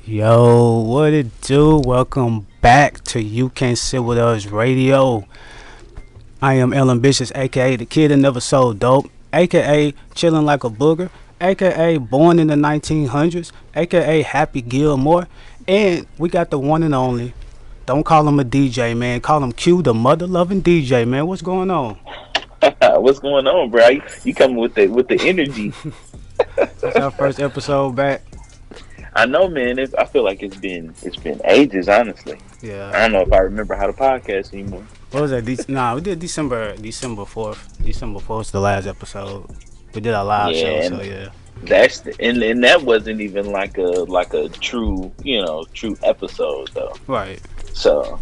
Yo, what it do? Welcome back to You Can't Sit With Us Radio. I am El Ambitious, aka the kid that never sold dope, aka chilling like a booger, aka born in the 1900s, aka Happy Gilmore, and we got the one and only. Don't call him a DJ, man. Call him Q, the mother-loving DJ, man. What's going on? What's going on, bro? You coming with the energy? It's our first episode back. I know, man. I feel like it's been ages, honestly. Yeah. I don't know if I remember how to podcast anymore. What was that? We did December 4th. December 4th was the last episode. We did our live show, so yeah. And that wasn't even like a true episode though. Right. So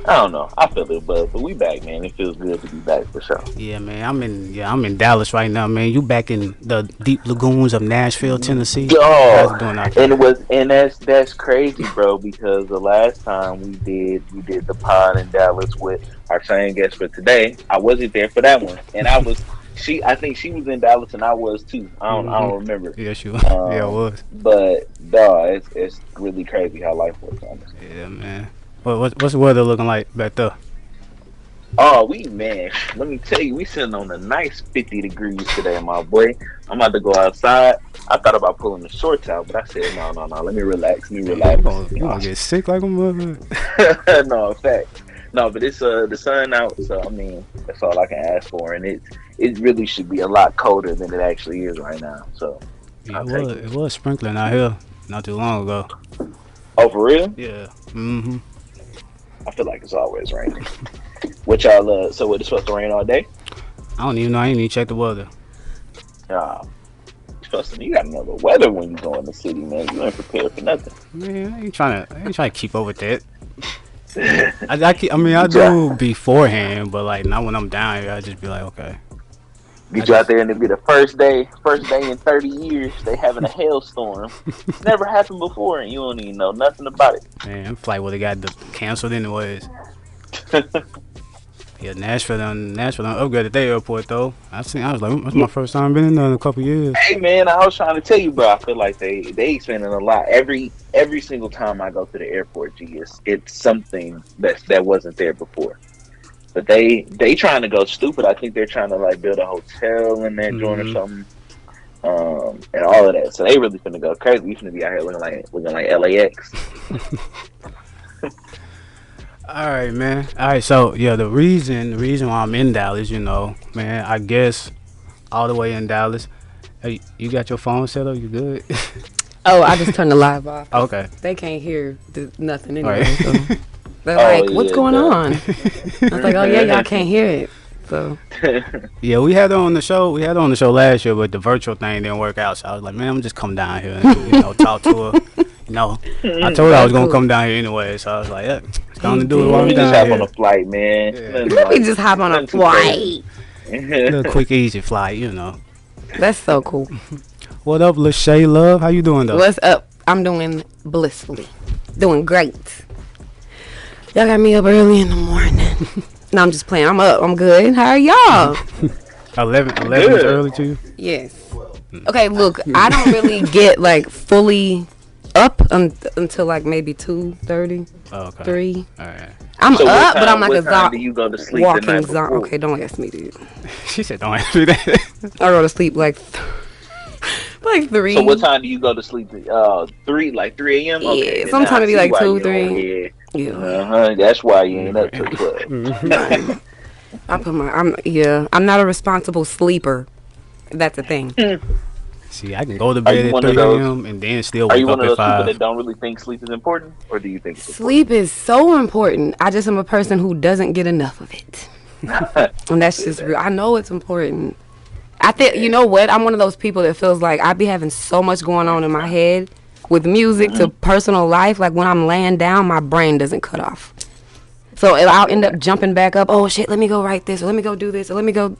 I don't know. I feel it, but we back, man. It feels good to be back for sure. Yeah, man. I'm in Dallas right now, man. You back in the deep lagoons of Nashville, Tennessee? Oh, and that's crazy, bro. Because the last time we did the pod in Dallas with our same guest for today, I wasn't there for that one, and I think she was in Dallas and I was too. I don't remember. Yeah, she was. Yeah, I was. But dog, it's really crazy how life works, honestly. Yeah, man. What's the weather looking like back there? Oh, man, let me tell you, we sitting on a nice 50 degrees today, my boy. I'm about to go outside. I thought about pulling the shorts out, but I said, no, let me relax. You gonna get sick like a mother? No, fact. No, but it's the sun out, so I mean, that's all I can ask for, and it really should be a lot colder than it actually is right now. So yeah, it was sprinkling out here not too long ago. Oh, for real? Yeah. Mm-hmm. I feel like it's always raining. What y'all? So what, it's supposed to rain all day? I don't even know. I ain't even check the weather. You gotta know the weather when you go in the city, man. You ain't prepared for nothing. Man, I ain't trying to keep up with that. I do beforehand, but like not when I'm down here. I just be like, okay. Get you out there and it'll be the first day in 30 years they having a hailstorm. It's never happened before, and you don't even know nothing about it. Man, flight would have got canceled anyways. Yeah, Nashville done upgraded their airport though. I was like, that's my first time been in there in a couple years. Hey man, I was trying to tell you, bro. I feel like they spending a lot every single time I go to the airport. It's something that wasn't there before. But they trying to go stupid. I think they're trying to like build a hotel in that joint or something, and all of that. So they really finna go crazy. We finna be out here looking like LAX. All right, man. All right, so yeah, the reason why I'm in Dallas, man, I guess all the way in Dallas. Hey, you got your phone set up? You good? Oh, I just turned the live off. Okay. They can't hear nothing anyway. Right. So they're like, "What's going on?" I was like, "Oh yeah, y'all can't hear it." So yeah, we had her on the show. We had her on the show last year, but the virtual thing didn't work out. So I was like, man, I'm just come down here and talk to her. I told her I was gonna come down here anyway, so I was like, yeah, it's gonna do it while I'm down just here. hop on a flight, man. Let me just hop on a flight. A little quick, easy flight, That's so cool. What up, Lashae love? How you doing though? What's up? I'm doing blissfully, doing great. Y'all got me up early in the morning. No, I'm just playing. I'm up. I'm good. How are y'all? 11 is early to you? Yes. Okay, look, I don't really get like fully up until like maybe 2:30, 3. All right. I'm so up, but I'm like a zombie. Do you go to sleep walking zombie. Okay, don't ask me, dude. She said, "Don't ask me that." I go to sleep like 3. So what time do you go to sleep? 3, like 3 a.m. Yeah, Okay, sometimes it be like 2, 3. Yeah. That's why you ain't up till 12. I'm not a responsible sleeper. That's a thing. See, I can go to bed at 3 a.m. and then still wake up at 5. Are you one of those people that don't really think sleep is important, or do you think it's sleep is so important? I just am a person who doesn't get enough of it, and that's just real. I know it's important. I think you know what? I'm one of those people that feels like I be having so much going on in my head, with music to personal life. Like when I'm laying down, my brain doesn't cut off. So I'll end up jumping back up. Oh shit! Let me go write this, or let me go do this, or let me go.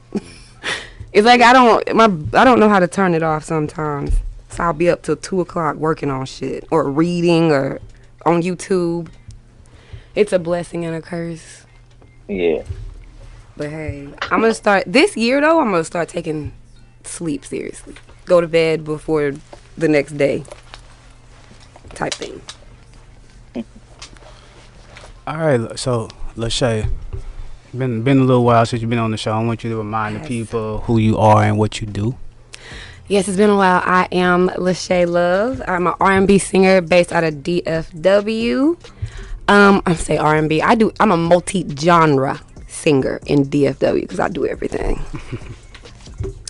It's like I don't know how to turn it off sometimes. So I'll be up till 2:00 working on shit or reading or on YouTube. It's a blessing and a curse. Yeah. But hey, I'm gonna start this year though. I'm gonna start taking sleep seriously. Go to bed before the next day, type thing. All right, so Lashae, been a little while since you've been on the show. I want you to remind the people who you are and what you do. Yes, it's been a while. I am Lashae Love. I'm an R&B singer based out of DFW. I say R&B. I'm a multi-genre singer in DFW because I do everything.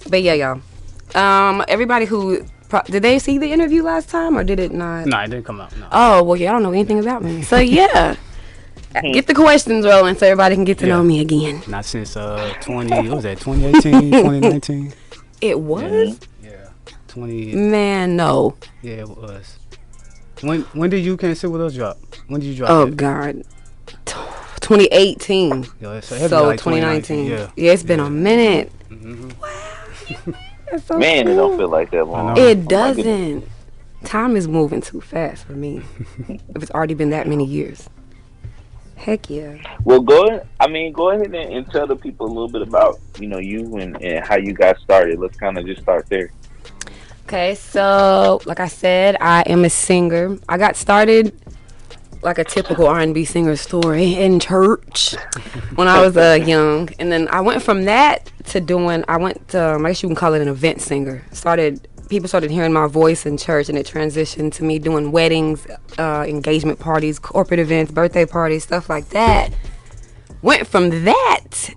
But yeah, y'all. Everybody who did they see the interview last time or did it not? No, it didn't come out. No. Oh well, yeah, I don't know anything about me. So yeah, get the questions rolling so everybody can get to know me again. Not since 2018, 2019. It was. Yeah, 20. Man, no. Yeah, it was. When did You Can't Sit With Us drop? When did you drop? Oh it? God, 2018. Yeah, so like 2019. Yeah, it's been a minute. Mm-hmm. Wow. That's so Man, cool. it don't feel like that long. It doesn't. Time is moving too fast for me. If it's already been that many years. Heck yeah. Well, go ahead and tell the people a little bit about you and how you got started. Let's kind of just start there. Okay, so like I said, I am a singer. I got started like a typical R&B singer story in church when I was young, and then I went from that to I guess you can call it an event singer. People started hearing my voice in church, and it transitioned to me doing weddings, engagement parties, corporate events, birthday parties, stuff like that. Went from that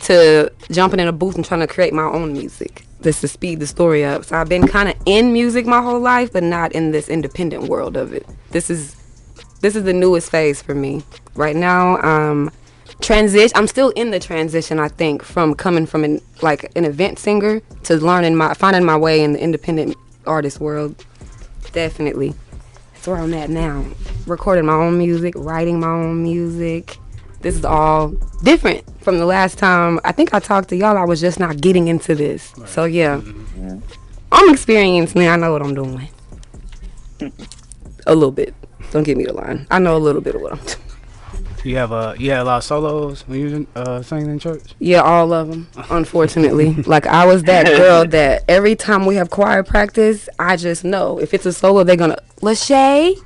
to jumping in a booth and trying to create my own music. Just to speed the story up. So I've been kind of in music my whole life, but not in this independent world of it. This is the newest phase for me. Right now, I'm still in the transition, I think, from coming from an event singer to finding my way in the independent artist world. Definitely. That's where I'm at now. Recording my own music, writing my own music. This is all different from the last time I think I talked to y'all. I was just not getting into this. Right. So yeah, I'm experienced now. I know what I'm doing. A little bit. Don't get me the line. I know a little bit of what I'm doing. You had a lot of solos when you singing in church? Yeah, all of them, unfortunately. Like, I was that girl that every time we have choir practice, I just know if it's a solo, they're going to, Lashae,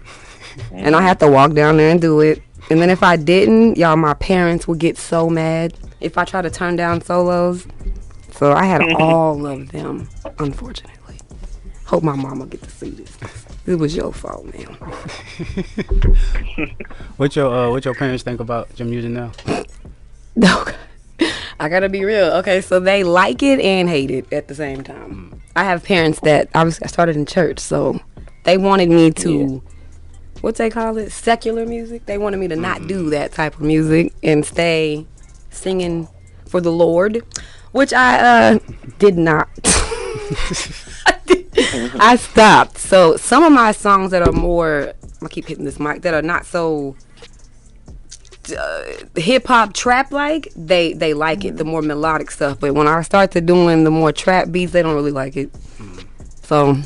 and I have to walk down there and do it. And then if I didn't, y'all, my parents would get so mad if I try to turn down solos. So I had all of them, unfortunately. Hope my mama get to see this. It was your fault, man. What your parents think about your music now? No, I gotta be real. Okay, so they like it and hate it at the same time. I have parents that I started in church, so they wanted me to, what they call it, secular music. They wanted me to not do that type of music and stay singing for the Lord, which I did not. I stopped. So some of my songs that are more, I keep hitting this mic, that are not so hip hop trap like, they like it, the more melodic stuff. But when I start to doing the more trap beats, they don't really like it. So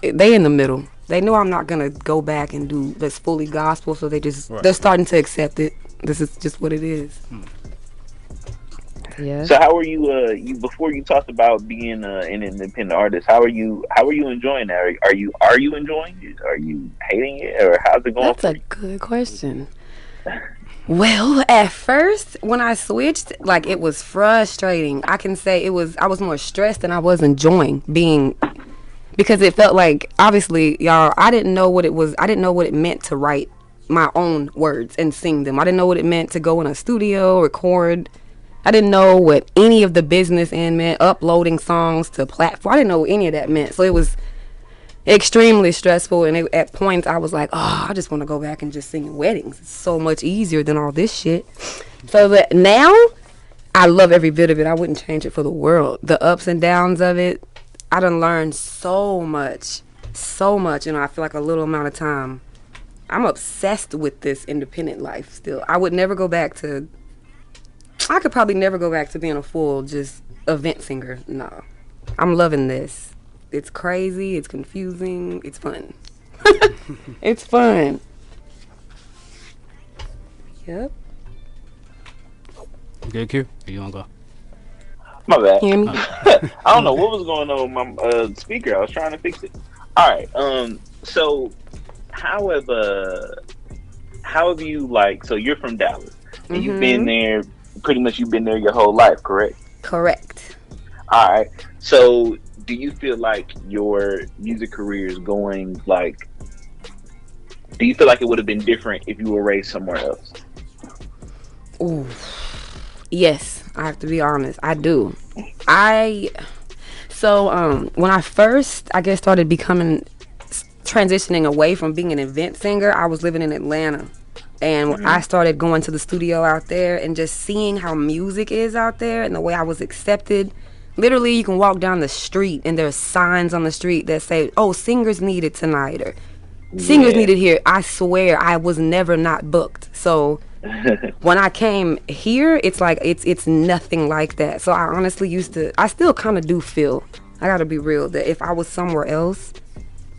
they in the middle. They know I'm not gonna go back and do this fully gospel, so they're starting to accept it. This is just what it is. Yeah. So how are you? You before you talked about being an independent artist. How are you enjoying that? Are you enjoying it? Are you hating it, or how's it going? That's a good question. Well, at first when I switched, like, it was frustrating. I can say I was more stressed than I was enjoying being, because it felt like, obviously, y'all, I didn't know what it was. I didn't know what it meant to write my own words and sing them. I didn't know what it meant to go in a studio, record. I didn't know what any of the business end meant, uploading songs to platform. I didn't know what any of that meant. So it was extremely stressful, and at points I was like, oh, I just want to go back and just sing in weddings. It's so much easier than all this shit. So that now I love every bit of it. I wouldn't change it for the world. The ups and downs of it, I done learned so much. I feel like a little amount of time. I'm obsessed with this independent life still. I could probably never go back to being a full just event singer. No. I'm loving this. It's crazy. It's confusing. It's fun. It's fun. Yep. Good Q? Or you want to go? My bad. Hear me? I don't know what was going on with my speaker. I was trying to fix it. All right. So how have how have you like? So you're from Dallas, and you've been Mm-hmm. there. Pretty much, you've been there your whole life, correct? Correct. All right. So, do you feel like your music career is going like? Do you feel like it would have been different if you were raised somewhere else? Ooh. Yes, I have to be honest. I do. I when I first, I guess, started becoming transitioning away from being an event singer, I was living in Atlanta. And I started going to the studio out there and just seeing how music is out there and the way I was accepted. Literally, you can walk down the street and there's signs on the street that say, "Oh, singers needed tonight," or "Singers needed here." I swear, I was never not booked. So when I came here, it's like it's nothing like that. So I honestly I still kind of do feel, I gotta be real, that if I was somewhere else,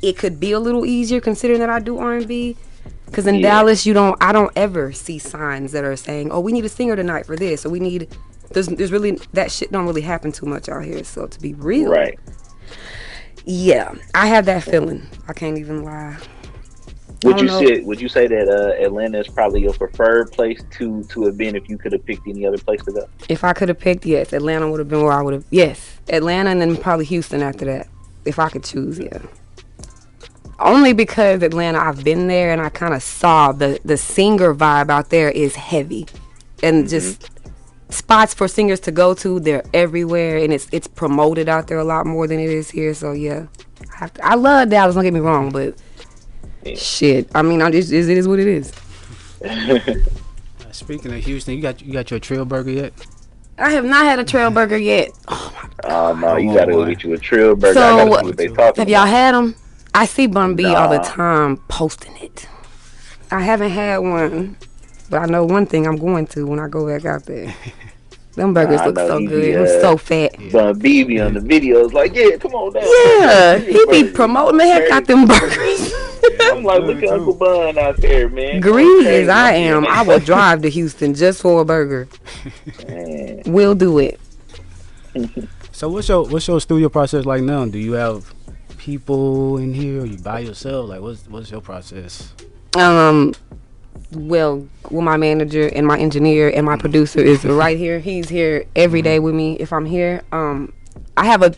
it could be a little easier considering that I do R&B. Because in Dallas, I don't ever see signs that are saying, "Oh, we need a singer tonight for this," or "We need." There's really, that shit don't really happen too much out here. So to be real, Right. Yeah, I have that feeling. I can't even lie. Would you say that Atlanta is probably your preferred place to have been if you could have picked any other place to go? If I could have picked, yes, Atlanta would have been where I would have. Yes, Atlanta, and then probably Houston after that, if I could choose. Yeah. Only because Atlanta, I've been there and I kind of saw the singer vibe out there is heavy, and just spots for singers to go to, they're everywhere, and it's promoted out there a lot more than it is here. So yeah, I love Dallas. Don't get me wrong, but shit, I mean, it is what it is. Speaking of Houston, you got your trail burger yet? I have not had a trail burger yet. Oh my Oh no, you gotta go get you a Trill burger. So, I gotta see what they talking have y'all about. had them? I see Bun B all the Nah. time posting it. I haven't had one, but I know one thing I'm going to when I go back out there. Them burgers I look know so he good. be, I'm so fat. Bun BB on the videos like, yeah, come on down. Yeah, Give me he a be burger. promoting the heck out them burgers. I'm like, look at Uncle Bun out there, man. Greedy Okay, as I am, I will drive to Houston just for a burger. Man. We'll do it. So what's your studio process like now? Do you have people in here, or you by yourself? Like what's your process? Well, my manager and my engineer and my producer is right here. He's here every day with me if I'm here. I have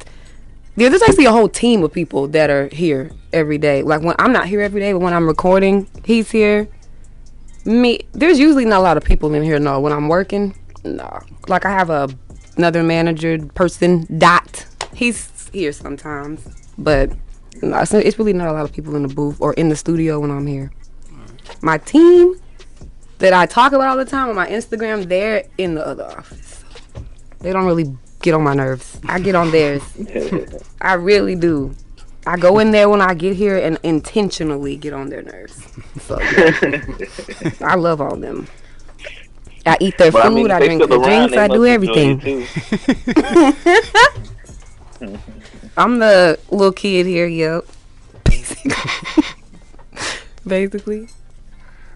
there's actually a whole team of people that are here every day. Like when I'm not here every day, but when I'm recording, he's here. There's usually not a lot of people in here. No, when I'm working, no. Like I have another manager person, Dot. He's here sometimes, but no, it's really not a lot of people in the booth or in the studio when I'm here. My team that I talk about all the time on my Instagram, they're in the other office. They don't really get on my nerves. I get on theirs. I really do. I go in there when I get here and intentionally get on their nerves. So yeah. I love all them. I eat their food, I drink their drinks, I do everything. I'm the little kid here, yep. Basically.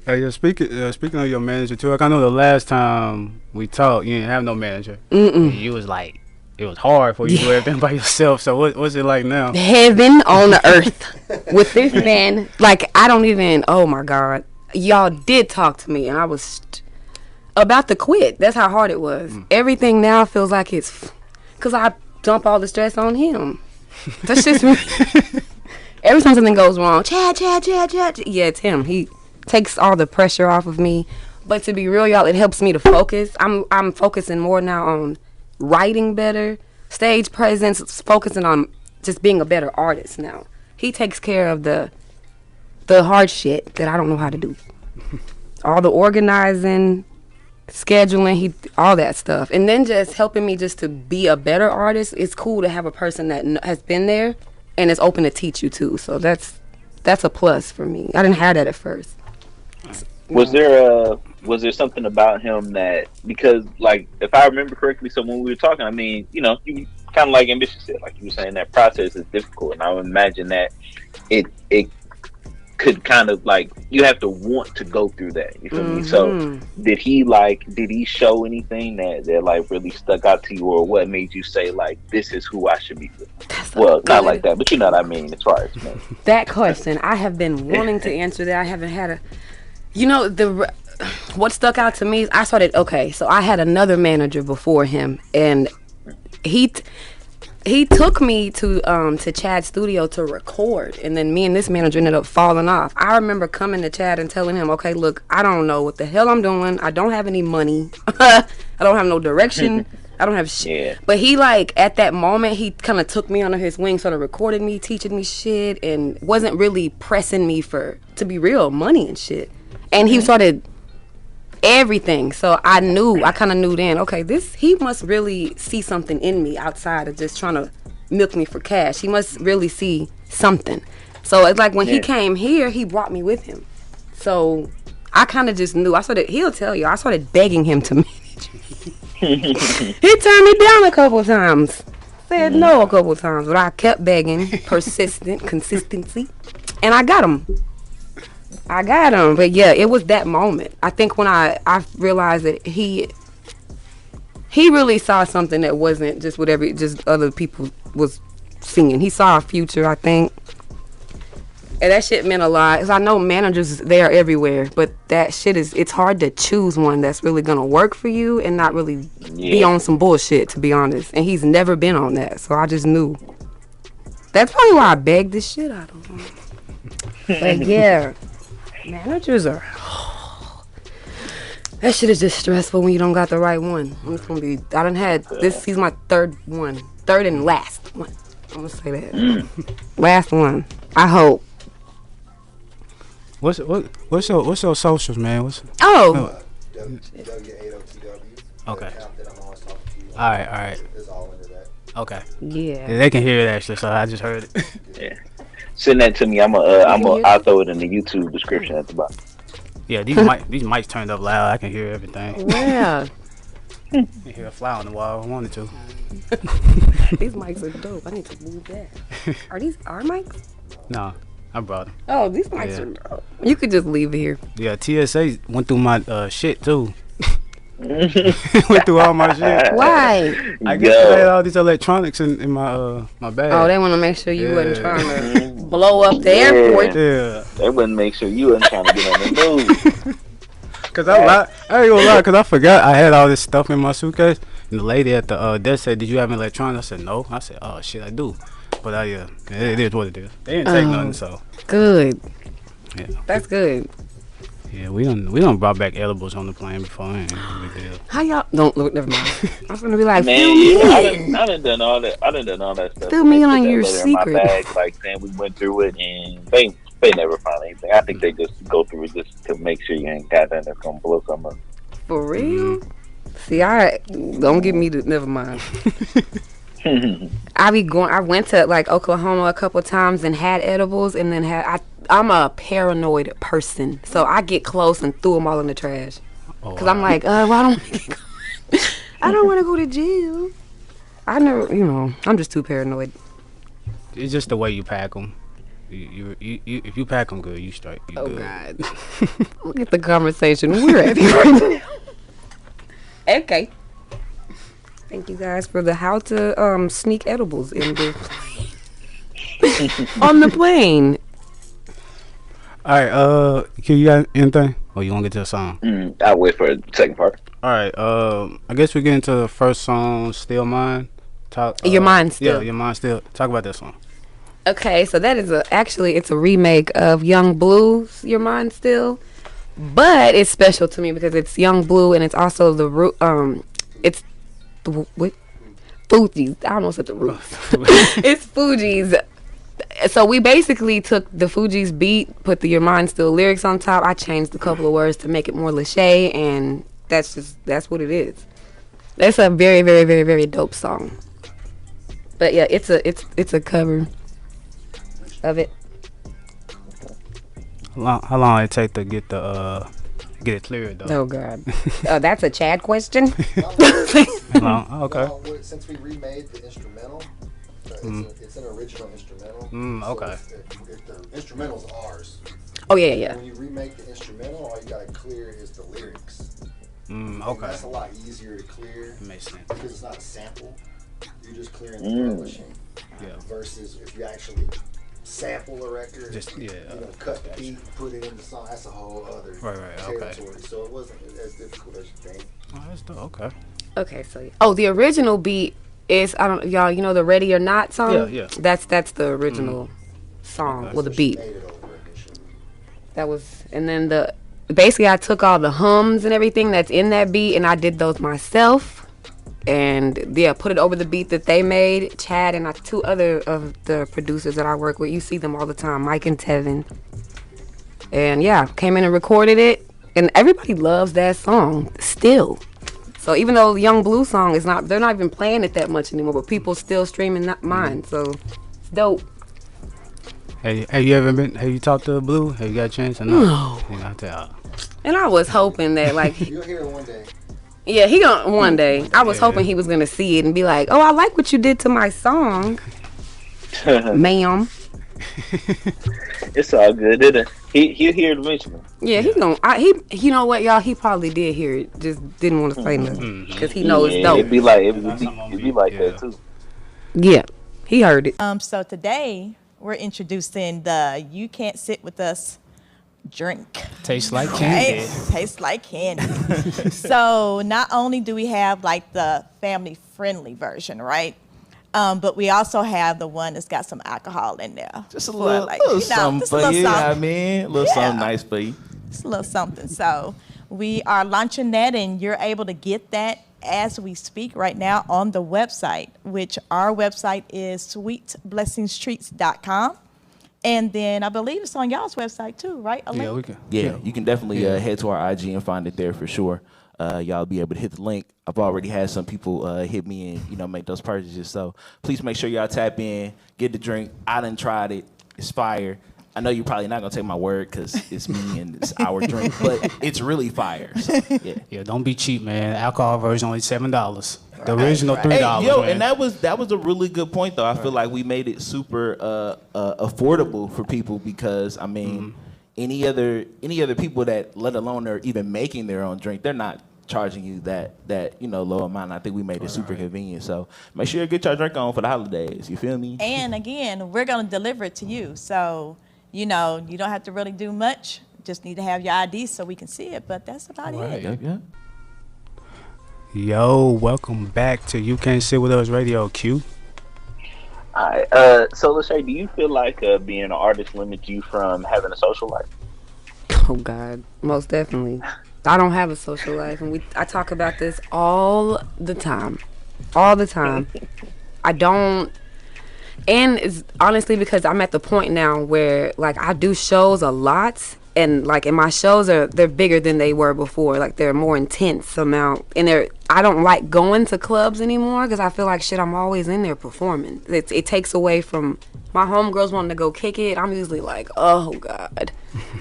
Hey, speaking of your manager too, like I know the last time we talked, you didn't have no manager. And you was like, it was hard for you to do everything by yourself. So what's it like now? Heaven on the earth with this man. Like I don't even. Oh my God, y'all did talk to me, and I was about to quit. That's how hard it was. Everything now feels like it's because I dump all the stress on him. That's just me. Every time something goes wrong, Chad. Yeah, it's him. He takes all the pressure off of me. But to be real, y'all, it helps me to focus. I'm focusing more now on writing better, stage presence, focusing on just being a better artist now. He takes care of the hard shit that I don't know how to do. All the organizing, scheduling, all that stuff. And then just helping me just to be a better artist. It's cool to have a person that has been there and is open to teach you too. So that's a plus for me. I didn't have that at first. Was there something about him that, because like if I remember correctly, so when we were talking, I mean, you kind of like Ambitious said, like you were saying, that process is difficult, and I would imagine that it could kind of like you have to want to go through that. You feel me? So did he show anything that like really stuck out to you, or what made you say like this is who I should be with? Well, not like that, but you know what I mean as far as that question. I have been wanting to answer that. I haven't had You know, what stuck out to me is I started, okay, so I had another manager before him, and he took me to Chad's studio to record, and then me and this manager ended up falling off. I remember coming to Chad and telling him, okay, look, I don't know what the hell I'm doing. I don't have any money. I don't have no direction. I don't have shit. Yeah. But he, like, at that moment, he kind of took me under his wing, started recording me, teaching me shit, and wasn't really pressing me to be real, money and shit. And he started everything. So I kind of knew then, okay, he must really see something in me outside of just trying to milk me for cash. He must really see something. So it's like when he came here, he brought me with him. So I kind of just knew. He'll tell you, I started begging him to manage me. He turned me down a couple times. Said no a couple times, but I kept begging, consistency, and I got him. But yeah, it was that moment. I think when I realized that he really saw something that wasn't just whatever just other people was seeing. He saw a future, I think. And that shit meant a lot. Cause I know managers, they are everywhere, but that shit it's hard to choose one that's really gonna work for you and not really be on some bullshit, to be honest. And he's never been on that, so I just knew. That's probably why I begged this shit out of him. But yeah, managers are. That shit is just stressful when you don't got the right one. I'm just gonna be. I done had this. He's my third and last one. I'm gonna say that. Last one. I hope. What's your socials, man? W8OTW. Okay. I'm always talking to you. All right. It's all into that. Okay. Yeah. They can hear it actually, so I just heard it. Yeah. Send that to me. I'll throw it in the YouTube description at the bottom. Yeah, these mics turned up loud. I can hear everything. Yeah. I can hear a fly on the wall. I wanted to. These mics are dope. I need to move that. Are these our mics? No, I brought them. Oh, these mics are dope. You could just leave it here. Yeah, TSA went through my shit too. Went through all my shit. Why? I guess I had all these electronics in my bag. Oh, they want to make sure you wasn't trying to blow up the airport. Yeah. They wouldn't make sure you wasn't trying to get on the news. Cause I ain't gonna lie, cause I forgot I had all this stuff in my suitcase. And the lady at the desk said, "Did you have electronics?" I said, "No." I said, "Oh shit, I do." But it is what it is. They didn't take nothing, so. Good. Yeah. That's good. Yeah, we done brought back edibles on the plane before. Ain't no big deal. How y'all don't look? Never mind. I was gonna be like, Man, fill me in. I done done all that. I done done all that stuff. Fill me in They on put that your letter in secret. my bag, like saying we went through it, and they never found anything. I think they just go through it just to make sure you ain't got nothing that's gonna blow something up. For real? See, I don't get me to. Never mind. I went to like Oklahoma a couple times and had edibles, and then I'm a paranoid person, so I get close and threw them all in the trash. Cause I'm like, well, I don't want to go to jail. I never, I'm just too paranoid. It's just the way you pack them. If you pack them good, you straight. You good. God. Look at the conversation we're having right now. Okay. Thank you guys for the how to sneak edibles in the on the plane. All right, Q, you got anything? Or you want to get to the song? I'll wait for the second part. All right, I guess we get into the first song, Still Mine. Your Mind Still. Yeah, Your Mind Still. Talk about that song. Okay, so that is it's a remake of Young Blue's Your Mind Still. But it's special to me because it's Young Blue and it's also it's Fuji's. I almost said the roots. It's Fuji's. So we basically took the Fuji's beat, put the Your Mind Still lyrics on top. I changed a couple of words to make it more Lashae, and that's what it is. That's a very, very, very, very dope song. But yeah, it's a cover of it. How long it take to get it cleared though? Oh God, that's a Chad question. Oh, okay. Well, since we remade the instrumental, it's an original instrumental. Okay. So if the instrumental's ours. Oh yeah. When you remake the instrumental, all you gotta clear is the lyrics. Okay. And that's a lot easier to clear. Makes sense. Because it's not a sample. You're just clearing the publishing. Yeah. Versus if you actually sample a record, Just cut the beat, put it in the song. That's a whole other territory. Okay. So it wasn't as difficult as you think. Oh, that's dope. Okay. Okay, so the original beat is y'all. You know the Ready or Not song. Yeah. That's the original song with the beat. She made it over initially. That was, and then basically I took all the hums and everything that's in that beat and I did those myself. And put it over the beat that they made. Chad and two other of the producers that I work with, you see them all the time, Mike and Tevin. And came in and recorded it. And everybody loves that song still. So even though the Young Blue song they're not even playing it that much anymore, but people still streaming mine. So it's dope. Hey, have you talked to Blue? Have you got a chance or not? No. And I was hoping that you'll hear it one day. Yeah, he gonna one day. I was hoping he was gonna see it and be like, "Oh, I like what you did to my song, ma'am." It's all good, isn't it? He'll hear it eventually. Yeah, he gonna. You know what, y'all? He probably did hear it, just didn't want to say nothing because he knows it's dope. It'd be like that too. Yeah, he heard it. So today we're introducing the "You Can't Sit With Us" drink. Tastes like candy. Right? Tastes like candy. So not only do we have like the family friendly version, right? But we also have the one that's got some alcohol in there. Just a little something for you, I mean. A little something nice for you. Just a little something. So we are launching that, and you're able to get that as we speak right now on the website, which our website is sweetblessingstreats.com. And then I believe it's on y'all's website too, right? Yeah, we can. Yeah, you can definitely head to our IG and find it there for sure. Y'all be able to hit the link. I've already had some people hit me and make those purchases. So please make sure y'all tap in, get the drink. I done tried it. It's fire. I know you're probably not gonna take my word because it's me and it's our drink, but it's really fire. So, yeah, don't be cheap, man. Alcohol version only $7. The original $3. Hey, yo, man. and that was a really good point though. I feel like we made it super affordable for people because I mean, any other people that let alone they're even making their own drink, they're not charging you that low amount. I think we made it super convenient. So make sure you get your drink on for the holidays. You feel me? And again, we're gonna deliver it to you. So you don't have to really do much. Just need to have your ID so we can see it. But that's about it. Yeah. Yo, welcome back to You Can't Sit With Us Radio, Q. All right. So Lashae, do you feel like being an artist limits you from having a social life? Oh God, most definitely. I don't have a social life, and I talk about this all the time. I don't, and it's honestly because I'm at the point now where like I do shows a lot, and like and my shows they're bigger than they were before. Like they're more intense amount, and I don't like going to clubs anymore because I feel like I'm always in there performing. It takes away from my homegirls wanting to go kick it. I'm usually like, oh God,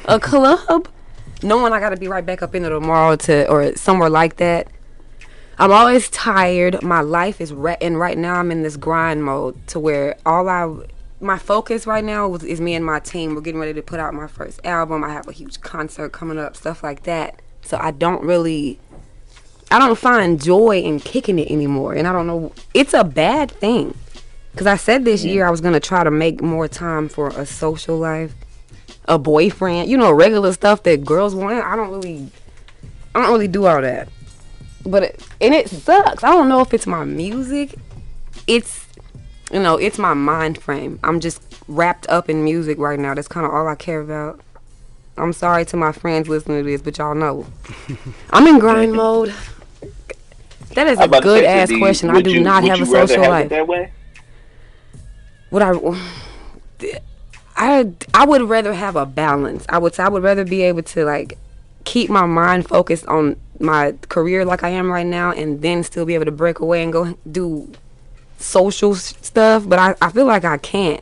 a club. Knowing I gotta be right back up in it tomorrow or somewhere like that. I'm always tired. My life is and right now I'm in this grind mode to where my focus right now is me and my team. We're getting ready to put out my first album. I have a huge concert coming up, stuff like that. So I don't find joy in kicking it anymore. And I don't know, it's a bad thing. Cause I said this year I was gonna try to make more time for a social life. A boyfriend, regular stuff that girls want. I don't really do all that. But it sucks. I don't know if it's my music. It's my mind frame. I'm just wrapped up in music right now. That's kind of all I care about. I'm sorry to my friends listening to this, but y'all know. I'm in grind mode. That is a good ass question. I do not have a social life. That way? I would rather have a balance. I would rather be able to like keep my mind focused on my career like I am right now, and then still be able to break away and go do social stuff. But I feel like I can't.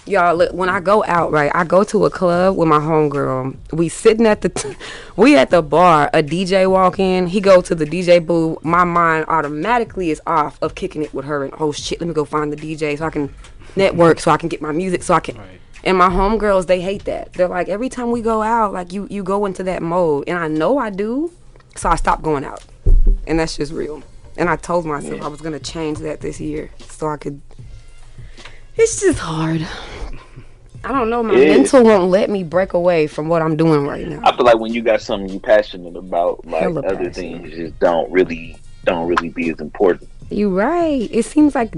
Y'all, look, when I go out, right, I go to a club with my homegirl. We sitting at we at the bar. A DJ walk in. He go to the DJ booth. My mind automatically is off of kicking it with her. And oh shit, let me go find the DJ so I can network, so I can get my music, so I can. Right. And my homegirls, they hate that. They're like, every time we go out, like you go into that mode. And I know I do, so I stopped going out. And that's just real. And I told myself I was going to change that this year so I could. It's just hard. I don't know. My mental won't let me break away from what I'm doing right now. I feel like when you got something you're passionate about, like Hella other passionate. things just don't really be as important. You're right. It seems like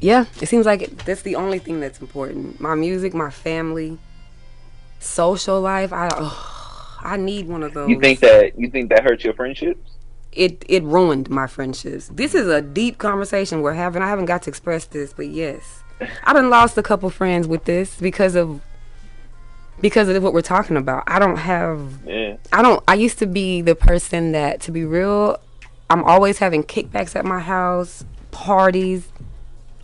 that's the only thing that's important. My music, my family, social life. I need one of those. You think that hurts your friendships? It ruined my friendships. This is a deep conversation we're having. I haven't got to express this, but yes, I done lost a couple friends with this because of what we're talking about. I used to be the person that, to be real, I'm always having kickbacks at my house, parties,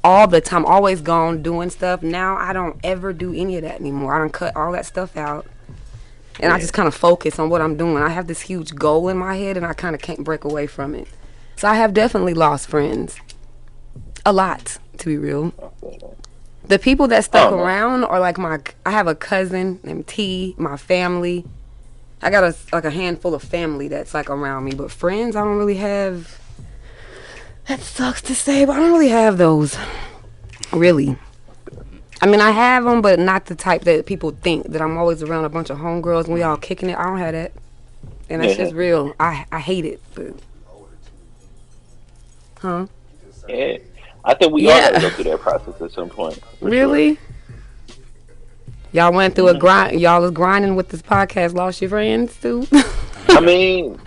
all the time, always gone doing stuff. Now I don't ever do any of that anymore. I done cut all that stuff out. And I just kind of focus on what I'm doing. I have this huge goal in my head, and I kind of can't break away from it. So I have definitely lost friends. A lot, to be real. The people that stuck around are like I have a cousin named T, my family. I got a handful of family that's like around me, but friends I don't really have. That sucks to say, but I don't really have those. Really. I mean, I have them, but not the type that people think, that I'm always around a bunch of homegirls and we all kicking it. I don't have that. And that's just real. I hate it. But... Huh? Yeah. I think we all gotta go through that process at some point. Really? Sure. Y'all went through a grind. Y'all was grinding with this podcast. Lost your friends too? I mean,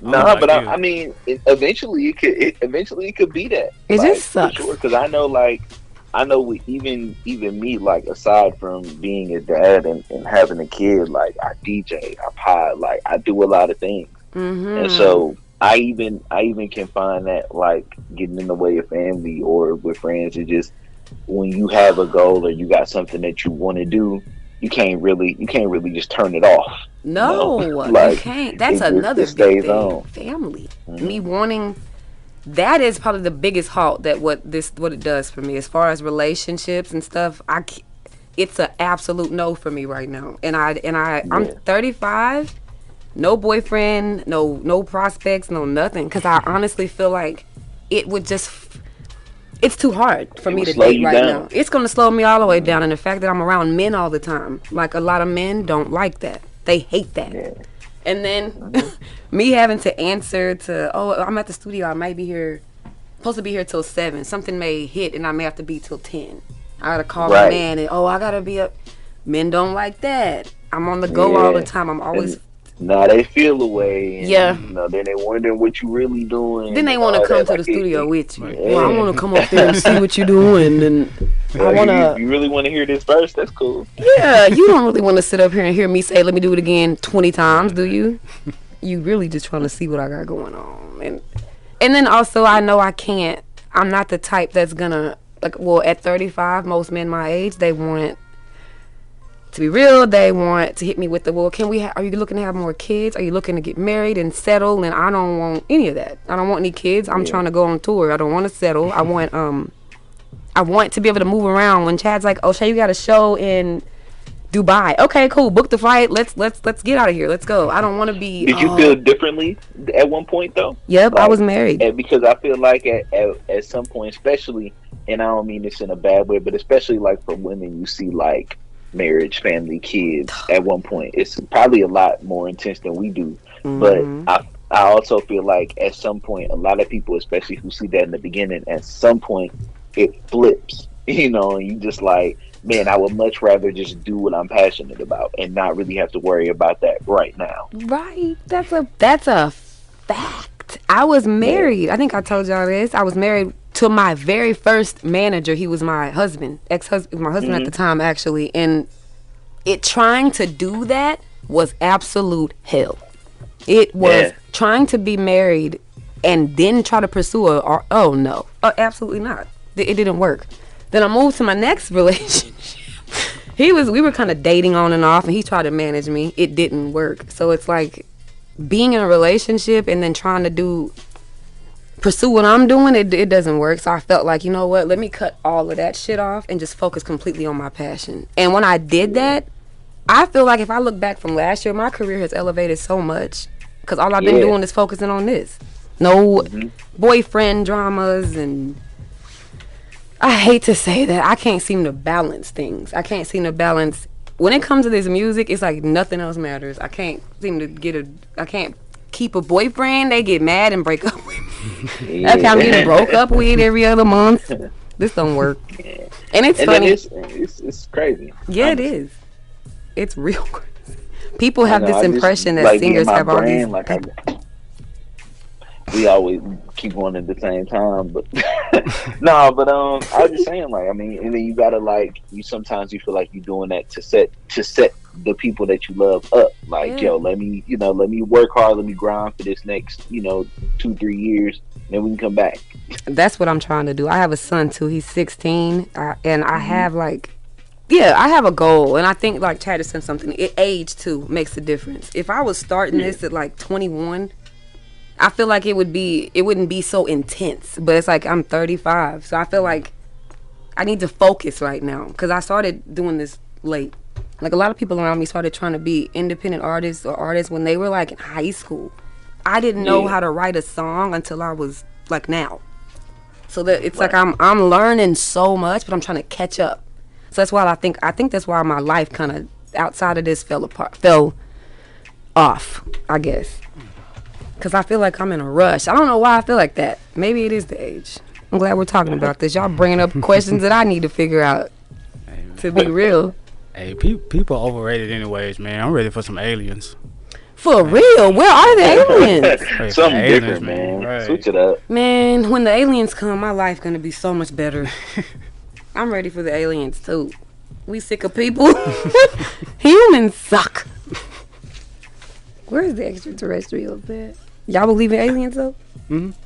no, but I mean, eventually it could be that. It just sucks. For sure, because I know with even me, like, aside from being a dad and having a kid, like, I DJ, I pod, like, I do a lot of things. And so I even can find that, like, getting in the way of family or with friends. It just, when you have a goal or you got something that you want to do, you can't really just turn it off. No, like, you can't. That's another big thing. Family. Me wanting. That is probably the biggest halt that what it does for me as far as relationships and stuff. It's an absolute no for me right now. And I'm 35, no boyfriend, no prospects, no nothing. Because I honestly feel like it would just. It's too hard for me to date right now. It's going to slow me all the way down. And the fact that I'm around men all the time, like, a lot of men don't like that. They hate that. Yeah. And then me having to answer to, I'm at the studio, I might be here, supposed to be here till 7. Something may hit and I may have to be till 10. I gotta call my man and, I gotta be up. Men don't like that. I'm on the go all the time. I'm always... Nah, they feel away. And, then they wondering what you really doing. Then they want to come to the studio with you. Well, I want to come up there and see what you're doing. And I want to... You really want to hear this first? That's cool. Yeah, you don't really want to sit up here and hear me say, let me do it again 20 times, do you? You really just trying to see what I got going on. And then also, I know I can't... I'm not the type that's going to... at 35, most men my age, they want... To be real, they want to hit me with the, are you looking to have more kids? Are you looking to get married and settle? And I don't want any of that. I don't want any kids. I'm trying to go on tour. I don't want to settle. I want to be able to move around. When Chad's like, Shay, you got a show in Dubai. Okay, cool. Book the flight. Let's get out of here. Let's go. I don't want to be. Did you feel differently at one point though? Yep, I was married. Because I feel like at some point, especially, and I don't mean this in a bad way, but especially like for women, you see like marriage, family, kids. At one point, it's probably a lot more intense than we do. But I also feel like at some point, a lot of people, especially who see that in the beginning, at some point it flips, and you just like, man, I would much rather just do what I'm passionate about and not really have to worry about that right now. Right. That's a fact. I was married. I think I told y'all this. I was married to my very first manager. He was my husband, ex-husband, my husband at the time, actually. And trying to do that was absolute hell. It was trying to be married and then try to pursue no. Absolutely not. It didn't work. Then I moved to my next relationship. We were kind of dating on and off, and he tried to manage me. It didn't work. So it's like being in a relationship and then trying to pursue what I'm doing, it doesn't work. So I felt like, you know what, let me cut all of that shit off and just focus completely on my passion. And when I did that, I feel like if I look back from last year, my career has elevated so much because all I've been doing is focusing on this. No boyfriend dramas and I hate to say that. I can't seem to balance things. I can't seem to balance. When it comes to this music, it's like nothing else matters. I can't seem to I can't keep a boyfriend. They get mad and break up with me. Okay, I'm getting broke up with every other month. This don't work. And it's funny. It's crazy. Yeah, honestly. It is. It's real crazy. People have this impression that singers have all these. We always keep going at the same time, but no. But I was just saying, like, I mean, and then you gotta sometimes you feel like you're doing that to set the people that you love up. Like, yo, let me work hard, let me grind for this next 2-3 years, and then we can come back. That's what I'm trying to do. I have a son too. He's 16, and I have I have a goal, and I think like Chad has said something. Age too makes a difference. If I was starting this at like 21. I feel like it wouldn't be so intense, but it's like I'm 35, so I feel like I need to focus right now because I started doing this late. Like a lot of people around me started trying to be independent artists or artists when they were like in high school. I didn't know how to write a song until I was like now. So that it's like I'm learning so much, but I'm trying to catch up. So that's why I think that's why my life kind of outside of this fell off, I guess. Because I feel like I'm in a rush. I don't know why I feel like that. Maybe it is the age. I'm glad we're talking about this. Y'all bringing up questions that I need to figure out. To be real. Hey, people overrated anyways, man. I'm ready for some aliens. For real? Where are the aliens? Something different, man. Right. Switch it up. Man, when the aliens come, my life's going to be so much better. I'm ready for the aliens, too. We sick of people. Humans suck. Where's the extraterrestrials at? Y'all believe in aliens though?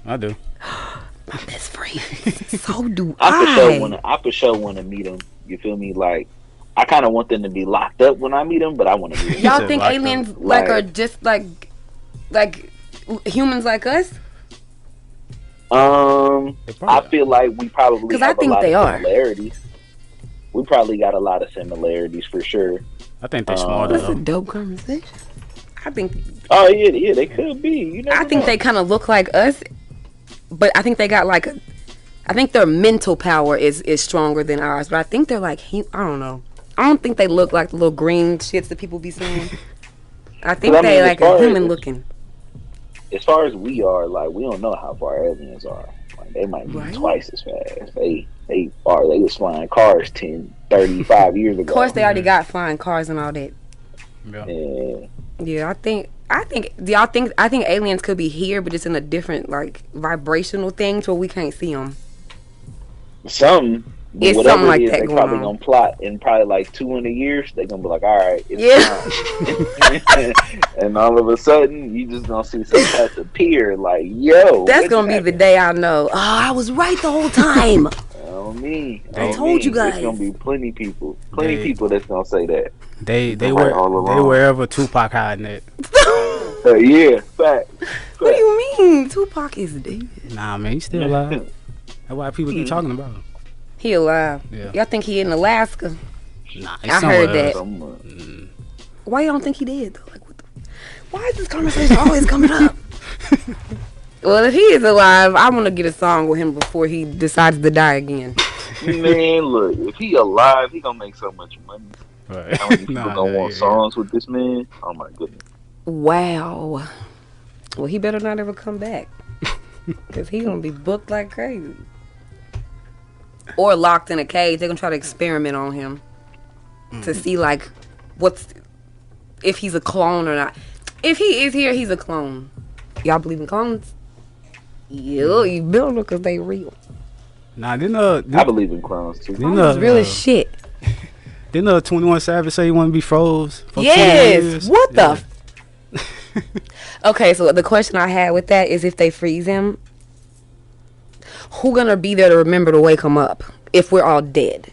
I do. My best friend. So do I for sure want to meet them. You feel me? Like, I kind of want them to be locked up when I meet them, but I want to meet them. Y'all think aliens are just like humans like us? I feel like we probably have a lot of similarities. We probably got a lot of similarities for sure. I think they're smarter. That's a dope conversation. I think. Oh yeah, they could be. I think they kind of look like us, but I think they got I think their mental power is stronger than ours. But I think they're like, I don't know. I don't think they look like the little green shits that people be saying. I think they like a human looking. As far as we are, like, we don't know how far aliens are. Like, they might be twice as fast. They was flying cars 10, 35 years ago. Of course, they already got flying cars and all that. Yeah. Yeah, I think aliens could be here, but it's in a different like vibrational thing, so we can't see them. It's something like that. They probably gonna plot in probably like 200 years. They gonna be like, all right, it's time. And all of a sudden, you just gonna see some cats appear. Like, yo, that's gonna be the day I know. Oh, I was right the whole time. I told you guys. There's gonna be plenty people that's gonna say that. They wherever Tupac hiding at. Yeah, fact. What do you mean? Tupac is dead. Nah, man, he's still alive. That's why people keep talking about him. He alive. Yeah. Y'all think he in Alaska? Nah, I heard that. Why y'all don't think he did though? Like, why is this conversation always coming up? Well, if he is alive, I want to get a song with him before he decides to die again. Man, look, if he alive, he gonna make so much money. Right. How many people gonna want songs with this man? Oh my goodness. Wow. Well, he better not ever come back, cause he gonna be booked like crazy, or locked in a cage. They're gonna try to experiment on him to see like if he's a clone or not. If he is here, he's a clone. Y'all believe in clones? Yeah, you build them because they real. Nah, I believe in clones too. Clones real as shit. Didn't 21 Savage say he want to be froze for 20 years? Yes. What the? Okay, so the question I had with that is, if they freeze him, who gonna be there to remember to wake him up if we're all dead?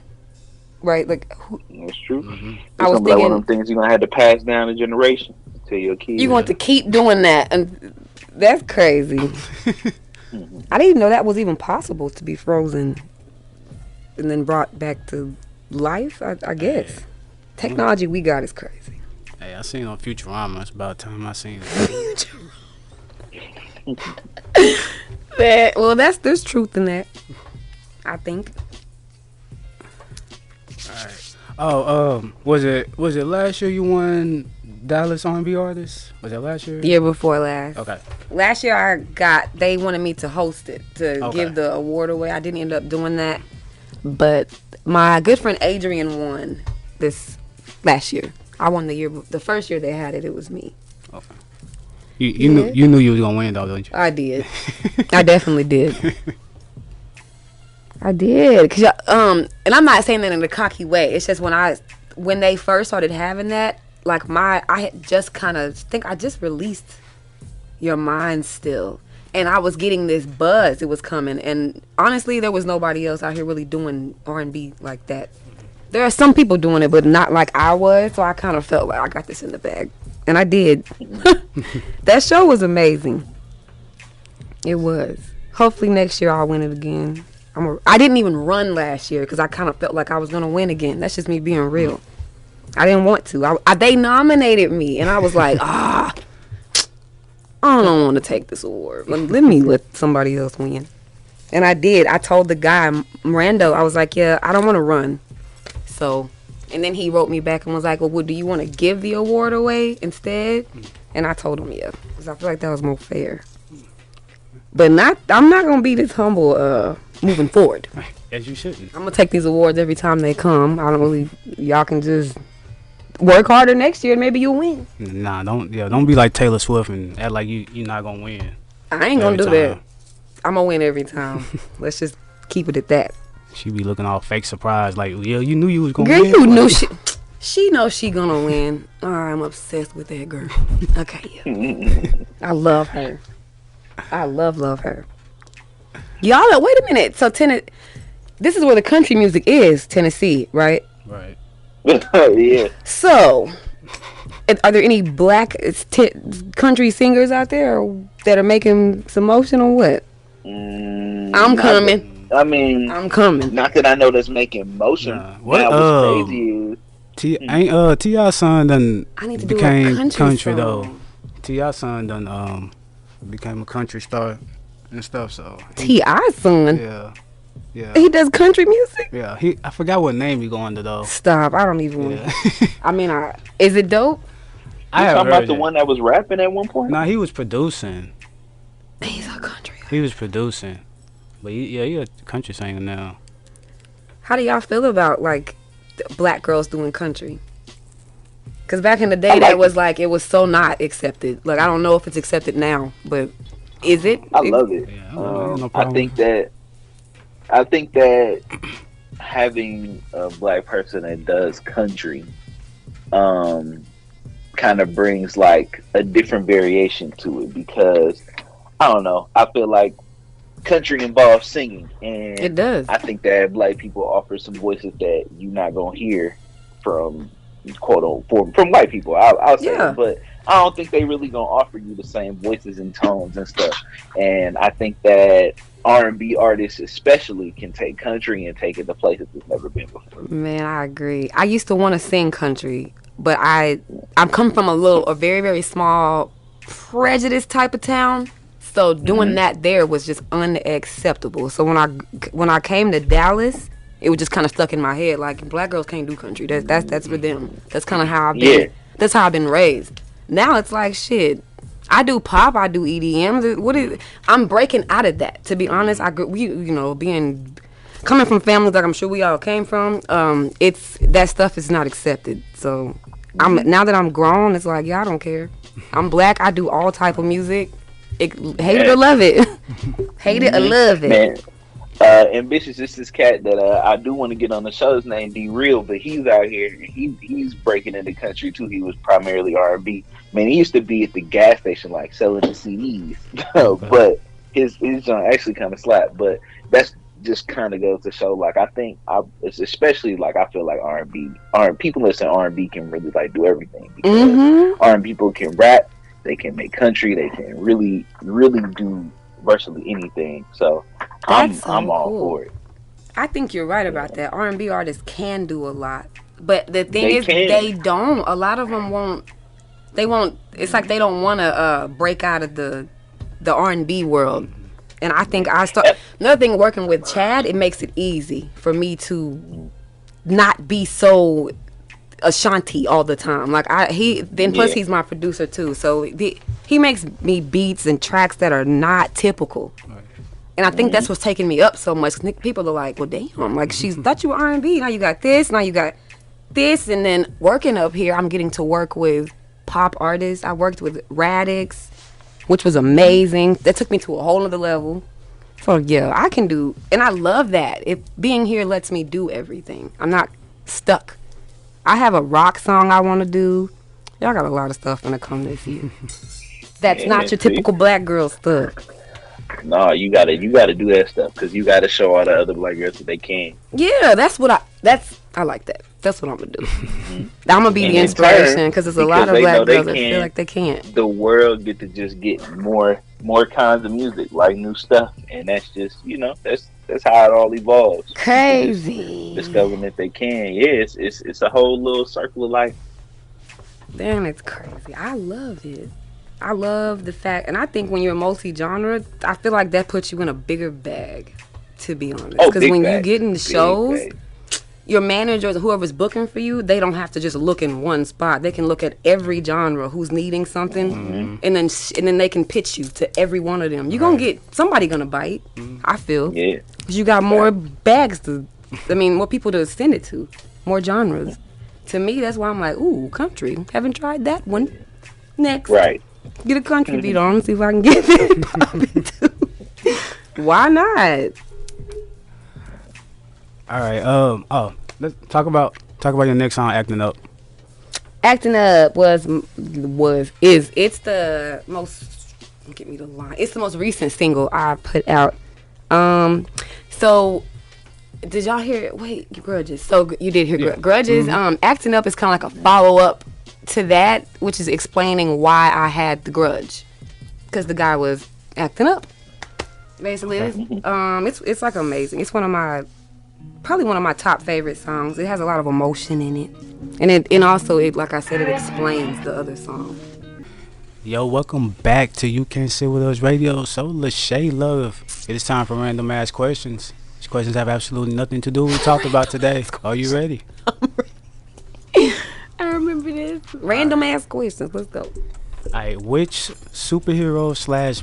Right? Like, that's true. Mm-hmm. I was thinking, like one of them things you're gonna have to pass down a generation to your kids. You're going to keep doing that, and that's crazy. I didn't even know that was even possible, to be frozen and then brought back to life. I guess technology we got is crazy. Hey, I seen on Futurama. It's about time I seen it. Well, there's truth in that, I think. Was it last year you won Dallas R&B artist? Was that last year? Year before last. Okay. Last year they wanted me to host it, to give the award away. I didn't end up doing that. But my good friend Adrian won this last year. I won the first year they had it. It was me. Okay. You knew you was gonna win though, don't you? I did. I definitely did. I did. And I'm not saying that in a cocky way. It's just when they first started having that, like I had just I just released Your Mind Still. And I was getting this buzz. It was coming. And honestly, there was nobody else out here really doing R&B like that. There are some people doing it, but not like I was. So I kind of felt like I got this in the bag. And I did. That show was amazing. It was. Hopefully next year I'll win it again. I didn't even run last year because I kind of felt like I was going to win again. That's just me being real. I didn't want to. They nominated me. And I was like, I don't want to take this award. Let me let somebody else win. And I did. I told the guy, Rando, I was like, yeah, I don't want to run. So, and then he wrote me back and was like, well, do you want to give the award away instead? And I told him, yeah, because I feel like that was more fair. But I'm not going to be this humble moving forward. As you shouldn't. I'm going to take these awards every time they come. Y'all can just work harder next year and maybe you'll win. Nah, don't be like Taylor Swift and act like you're not gonna win. I ain't gonna do that. I'm gonna win every time. Let's just keep it at that. She be looking all fake surprised, like, yeah, you knew you was gonna win. Girl, you knew she knows she gonna win. I'm obsessed with that girl. Okay, yeah. I love her. I love her. Y'all, wait a minute. So this is where the country music is, Tennessee, right? Right. Yeah. So, are there any black country singers out there that are making some motion or what? I'm coming. I'm coming. Not that I know that's making motion. What's crazy is T.I. son done became country song. Though. T.I. son done became a country star and stuff. So T.I. son. Yeah. Yeah. He does country music? Yeah. I forgot what name he go under though. Stop. I don't even want is it dope? You talking about the one that was rapping at one point? Nah, he was producing. He's a country. He was producing. But he a country singer now. How do y'all feel about like black girls doing country? Because back in the day it was so not accepted. Like I don't know if it's accepted now, but is it? I love it. Yeah, no I think that having a black person that does country kind of brings like a different variation to it, because I don't know, I feel like country involves singing, and it does. I think that black people offer some voices that you're not gonna hear from from white people. I'll say it, but I don't think they really gonna offer you the same voices and tones and stuff. And I think that R&B artists especially can take country and take it to places it's never been before. Man, I agree. I used to want to sing country, but I'm coming from a very, very small prejudice type of town. So doing that there was just unacceptable. So when I came to Dallas, it was just kind of stuck in my head. Like, black girls can't do country. That's for them. That's kind of how I've been. Yeah. That's how I've been raised. Now it's like, shit, I do pop, I do EDM. I'm breaking out of that. To be honest, coming from families like I'm sure we all came from, that stuff is not accepted. So now that I'm grown, it's like, I don't care. I'm black. I do all type of music. Hate it or love it. Hate it or love it. Man. Ambitious is this cat that I do want to get on the show. His name D-Real, but he's out here. He's breaking into country too. He was primarily R&B. Man, he used to be at the gas station like selling the CDs, but his actually kind of slapped. But that's just kind of goes to show, like, I think it's especially like I feel like R&B people listen to R&B can really like do everything, because R&B people can rap, they can make country, they can really do virtually anything. So I'm all for it. I think you're right about that. R&B artists can do a lot, but the thing they don't. A lot of them won't. They won't. It's like they don't want to break out of the R&B world. And I think another thing, working with Chad, it makes it easy for me to not be so Ashanti all the time. Like plus he's my producer too, so he makes me beats and tracks that are not typical. Right. And I think that's what's taking me up so much. People are like, well, damn, like she's thought you were R&B, now you got this, now you got this, and then working up here, I'm getting to work with pop artists. I worked with Radix, which was amazing. That took me to a whole other level. So yeah, I can do, and I love that. If being here lets me do everything, I'm not stuck. I have a rock song I want to do. Y'all got a lot of stuff gonna come this year. That's not your typical black girl stuff. No, you gotta do that stuff because you gotta show all the other black girls that they can. Yeah, I like that. That's what I'm gonna do. I'm gonna be the inspiration because there's a lot of black girls that feel like they can't. The world get to just get more kinds of music, like new stuff, and that's just that's how it all evolves. Crazy. Discovering that they can. Yeah, it's a whole little circle of life. Damn, it's crazy. I love it. I love the fact, and I think when you're multi-genre, I feel like that puts you in a bigger bag, to be honest. Because when you get in the shows, your managers, whoever's booking for you, they don't have to just look in one spot. They can look at every genre who's needing something, and then they can pitch you to every one of them. You're gonna get somebody gonna bite. I feel. Yeah. Because you got more bags more people to send it to, more genres. To me, that's why I'm like, ooh, country. Haven't tried that one. Next. Right. Get a country beat on, see if I can get it. Why not? All right. Let's talk about your next song, "Acting Up." "Acting Up" is the most. Get me the line. It's the most recent single I put out. So did y'all hear? Wait, Grudges. So you did hear Grudges. "Acting Up" is kind of like a follow up to that, which is explaining why I had the grudge, because the guy was acting up. Basically, it's like amazing. It's probably one of my top favorite songs. It has a lot of emotion in it, and also like I said, it explains the other song. Yo, welcome back to You Can't Sit With Us Radio. So Lashae Love, it is time for random ass questions. These questions have absolutely nothing to do with what we talked about today. Are you ready? I remember this. Random ass questions. Let's go. Alright, which superhero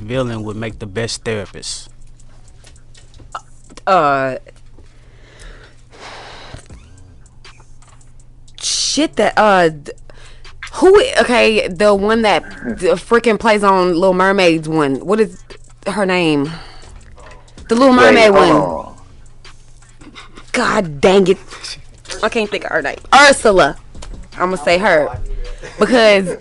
/ villain would make the best therapist? The one that freaking plays on Little Mermaid's one. What is her name? The Little Mermaid one. God dang it. I can't think of her name. Ursula. I'm gonna say her because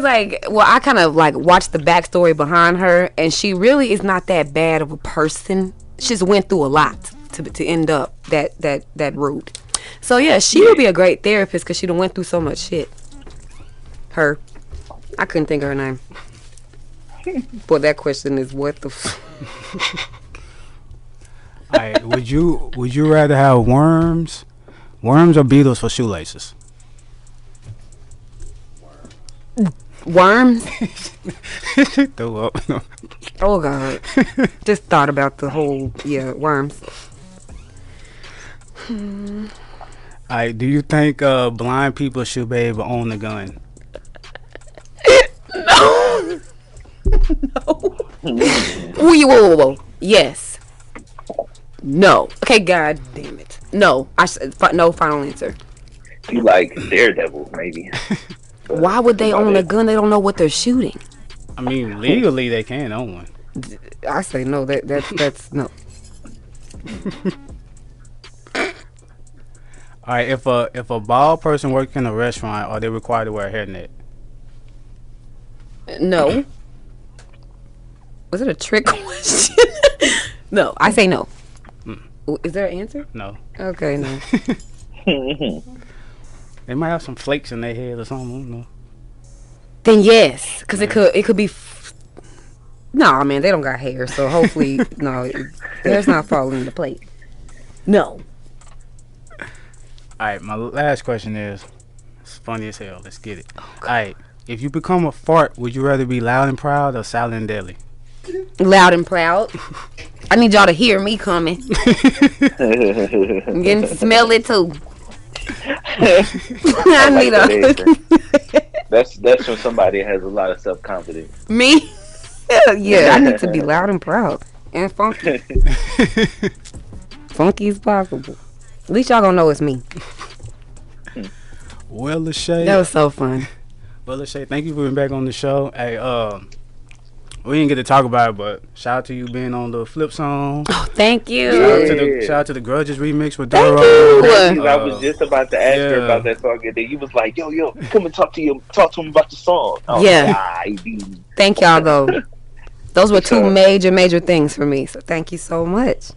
I kind of like watched the backstory behind her, and she really is not that bad of a person. She just went through a lot to end up that route. So yeah, she would be a great therapist because she done went through so much shit. Her, I couldn't think of her name. Boy, that question is what the. Alright, would you rather have worms or beetles for shoelaces? Worms? Throw up. Oh God. Just thought about the whole worms. Alright, do you think blind people should be able to own a gun? No. No. Whoa. Yes. No. Okay, God damn it. No. No final answer. You like Daredevil, maybe. Why would they own a gun? They don't know what they're shooting. I mean, legally they can own one. I say no. That's no. All right, if a bald person works in a restaurant, are they required to wear a hairnet? No. Was it a trick question? No, I say no. Is there an answer? No. Okay, no. They might have some flakes in their head or something. I don't know. Then yes, because it could be. No, man, they don't got hair, so hopefully no, hair's not falling into plate. No. All right, my last question is, it's funny as hell. Let's get it. All right, if you become a fart, would you rather be loud and proud or silent and deadly? Loud and proud. I need y'all to hear me coming. I'm getting to smell it too. I need That's from somebody that has a lot of self-confidence. Me? Yeah, I need to be loud and proud and funky. Funky as possible. At least y'all gonna know it's me. Well, Lashae. That was so fun. Well, Lashae, thank you for being back on the show. Hey, we didn't get to talk about it, but shout out to you being on the Flip song. Oh, thank you. Shout out to the Grudges remix with Thank Duro. you. I was just about to ask her about that song, and then you was like, "Yo, come and talk to him about the song." Yeah. Thank y'all though. Those were two major things for me. So thank you so much.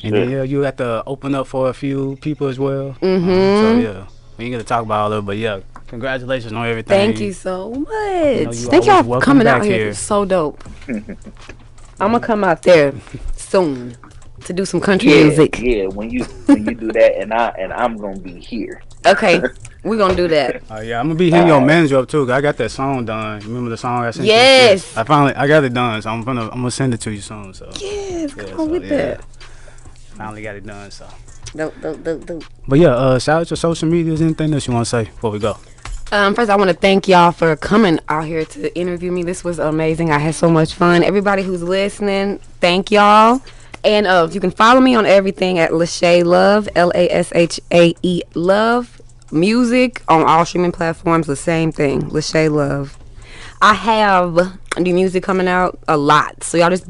And then you have to open up for a few people as well. Mm-hmm. So yeah, we ain't gonna talk about all of it, but yeah, congratulations on everything. Thank you so much. You Thank y'all for coming out here. It's so dope. I'm gonna come out there soon to do some country music. Yeah, when you do that, and I'm gonna be here. Okay, we're gonna do that. Yeah, I'm gonna be hitting your manager up too. 'Cause I got that song done. Remember the song I sent you? Yes. I got it done, so I'm gonna send it to you soon. So yes, come on with that. Finally got it done. So. Dope. But yeah, shout out to social medias. Anything else you want to say before we go? First, I want to thank y'all for coming out here to interview me. This was amazing. I had so much fun. Everybody who's listening, thank y'all. And you can follow me on everything at Lashae Love, Lashae Love. Music on all streaming platforms, the same thing, Lashae Love. I have new music coming out a lot, so y'all just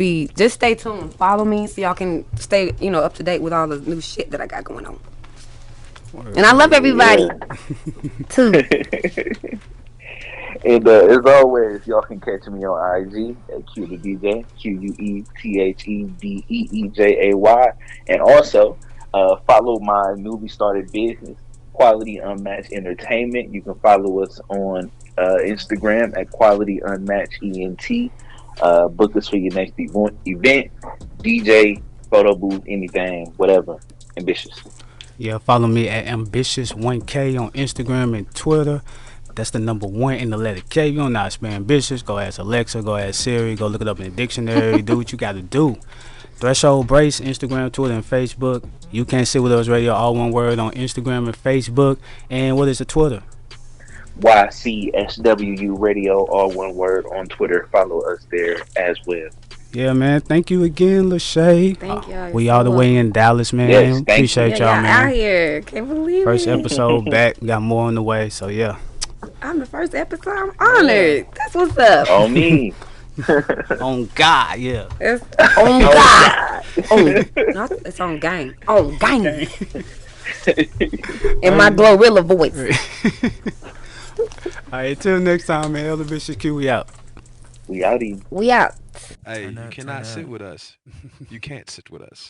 stay tuned. Follow me so y'all can stay, up to date with all the new shit that I got going on. And I love everybody too. And as always, y'all can catch me on IG at Q the DJ, QUETHEDEEJAY, and also follow my newly started business, Quality Unmatched Entertainment. You can follow us on Instagram at Quality Unmatched ENT. Book us for your next event, DJ, photo booth, anything, whatever. Ambitious. Yeah, follow me at Ambitious1K on Instagram and Twitter. That's the number 1 in the letter K. If you don't know how to spell ambitious, go ask Alexa, go ask Siri, go look it up in the dictionary. Do what you got to do. Threshold Brace, Instagram, Twitter, and Facebook. You Can't Sit With Us Radio, all one word on Instagram and Facebook. And what is the Twitter? Y.C.S.W.U Radio, all one word on Twitter. Follow us there as well. Yeah, man. Thank you again, Lashae. Thank y'all. We all the way in Dallas, man. Yes, appreciate y'all, man. Out here. Can't believe First it. episode back. Got more on the way, so yeah. I'm the first episode. I'm honored. That's what's up. On me. On God, yeah. It's on God. It's on gang. On gang. In my Glorilla voice. All right, till next time, man. Elder Bishop Q, we out. We out. Hey, you cannot sit with us. You can't sit with us.